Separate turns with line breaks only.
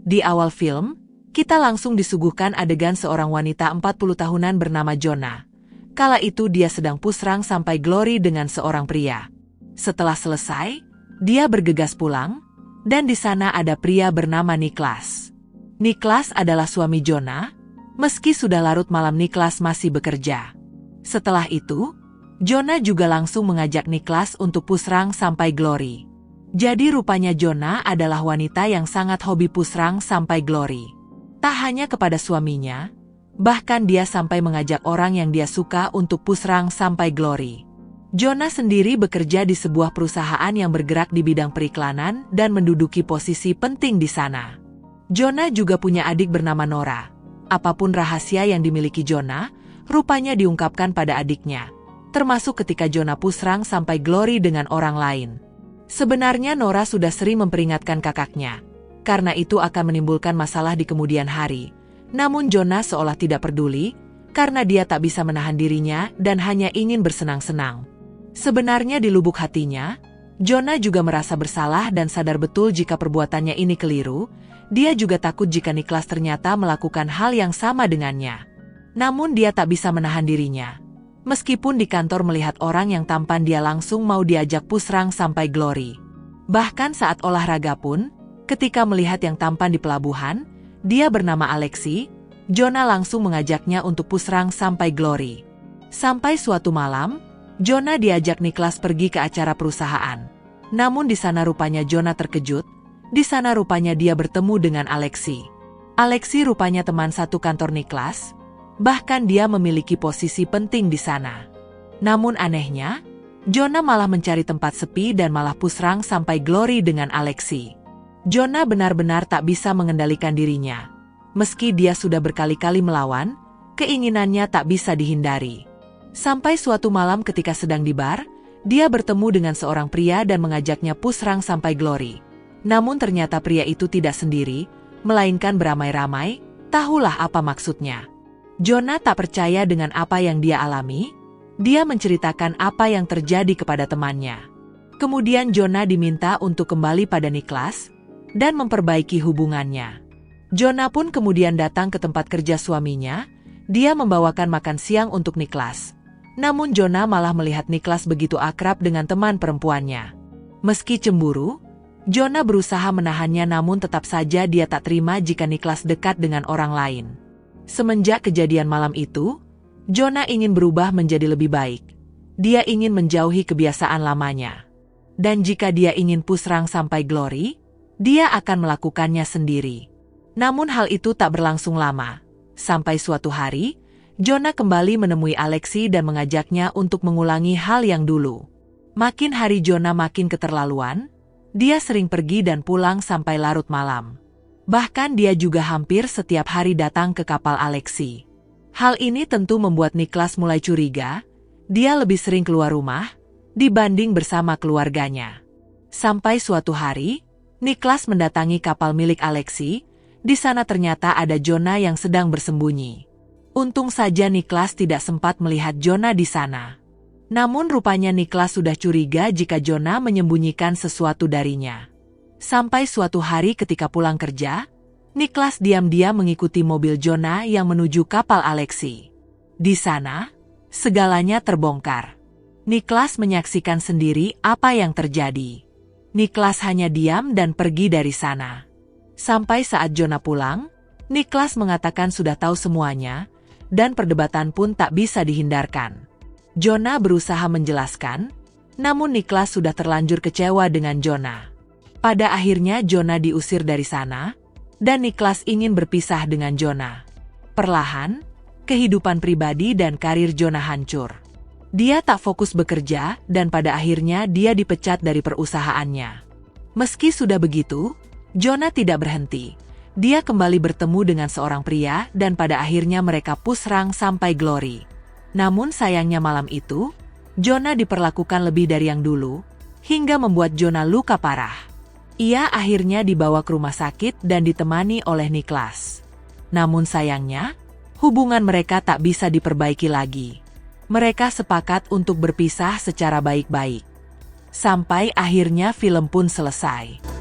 Di awal film, kita langsung disuguhkan adegan seorang wanita 40 tahunan bernama Jonah. Kala itu dia sedang pusrang sampai glory dengan seorang pria. Setelah selesai, dia bergegas pulang, dan di sana ada pria bernama Niklas. Niklas adalah suami Jonah, meski sudah larut malam Niklas masih bekerja. Setelah itu, Jonah juga langsung mengajak Niklas untuk pusrang sampai glory. Jadi rupanya Jonah adalah wanita yang sangat hobi pusrang sampai glory. Tak hanya kepada suaminya, bahkan dia sampai mengajak orang yang dia suka untuk pusrang sampai glory. Jonah sendiri bekerja di sebuah perusahaan yang bergerak di bidang periklanan dan menduduki posisi penting di sana. Jonah juga punya adik bernama Nora. Apapun rahasia yang dimiliki Jonah, rupanya diungkapkan pada adiknya, termasuk ketika Jonah pusrang sampai glory dengan orang lain. Sebenarnya Nora sudah sering memperingatkan kakaknya, karena itu akan menimbulkan masalah di kemudian hari. Namun Jonah seolah tidak peduli, karena dia tak bisa menahan dirinya dan hanya ingin bersenang-senang. Sebenarnya di lubuk hatinya, Jonah juga merasa bersalah dan sadar betul jika perbuatannya ini keliru. Dia juga takut jika Niklas ternyata melakukan hal yang sama dengannya. Namun dia tak bisa menahan dirinya. Meskipun di kantor melihat orang yang tampan dia langsung mau diajak pusrang sampai glory. Bahkan saat olahraga pun, ketika melihat yang tampan di pelabuhan, dia bernama Alexi, Jonah langsung mengajaknya untuk pusrang sampai glory. Sampai suatu malam, Jonah diajak Niklas pergi ke acara perusahaan. Namun di sana rupanya Jonah terkejut, di sana rupanya dia bertemu dengan Alexi. Alexi rupanya teman satu kantor Niklas, bahkan dia memiliki posisi penting di sana. Namun anehnya, Jonah malah mencari tempat sepi dan malah pusrang sampai glory dengan Alexi. Jonah benar-benar tak bisa mengendalikan dirinya. Meski dia sudah berkali-kali melawan, keinginannya tak bisa dihindari. Sampai suatu malam ketika sedang di bar, dia bertemu dengan seorang pria dan mengajaknya pusrang sampai glory. Namun ternyata pria itu tidak sendiri, melainkan beramai-ramai. Tahulah apa maksudnya. Jonah tak percaya dengan apa yang dia alami. Dia menceritakan apa yang terjadi kepada temannya. Kemudian Jonah diminta untuk kembali pada Niklas dan memperbaiki hubungannya. Jonah pun kemudian datang ke tempat kerja suaminya. Dia membawakan makan siang untuk Niklas. Namun Jonah malah melihat Niklas begitu akrab dengan teman perempuannya. Meski cemburu, Jonah berusaha menahannya, namun tetap saja dia tak terima jika Niklas dekat dengan orang lain. Semenjak kejadian malam itu, Jonah ingin berubah menjadi lebih baik. Dia ingin menjauhi kebiasaan lamanya. Dan jika dia ingin pusrang sampai glory, dia akan melakukannya sendiri. Namun hal itu tak berlangsung lama. Sampai suatu hari, Jonah kembali menemui Alexi dan mengajaknya untuk mengulangi hal yang dulu. Makin hari Jonah makin keterlaluan. Dia sering pergi dan pulang sampai larut malam. Bahkan dia juga hampir setiap hari datang ke kapal Alexi. Hal ini tentu membuat Niklas mulai curiga. Dia lebih sering keluar rumah dibanding bersama keluarganya. Sampai suatu hari, Niklas mendatangi kapal milik Alexi. Di sana ternyata ada Jonah yang sedang bersembunyi. Untung saja Niklas tidak sempat melihat Jonah di sana. Namun rupanya Niklas sudah curiga jika Jonah menyembunyikan sesuatu darinya. Sampai suatu hari ketika pulang kerja, Niklas diam-diam mengikuti mobil Jonah yang menuju kapal Alexi. Di sana, segalanya terbongkar. Niklas menyaksikan sendiri apa yang terjadi. Niklas hanya diam dan pergi dari sana. Sampai saat Jonah pulang, Niklas mengatakan sudah tahu semuanya, dan perdebatan pun tak bisa dihindarkan. Jonah berusaha menjelaskan, namun Niklas sudah terlanjur kecewa dengan Jonah. Pada akhirnya Jonah diusir dari sana, dan Niklas ingin berpisah dengan Jonah. Perlahan, kehidupan pribadi dan karir Jonah hancur. Dia tak fokus bekerja dan pada akhirnya dia dipecat dari perusahaannya. Meski sudah begitu, Jonah tidak berhenti. Dia kembali bertemu dengan seorang pria dan pada akhirnya mereka pusrang sampai glory. Namun sayangnya malam itu, Jonah diperlakukan lebih dari yang dulu, hingga membuat Jonah luka parah. Ia akhirnya dibawa ke rumah sakit dan ditemani oleh Niklas. Namun sayangnya, hubungan mereka tak bisa diperbaiki lagi. Mereka sepakat untuk berpisah secara baik-baik. Sampai akhirnya film pun selesai.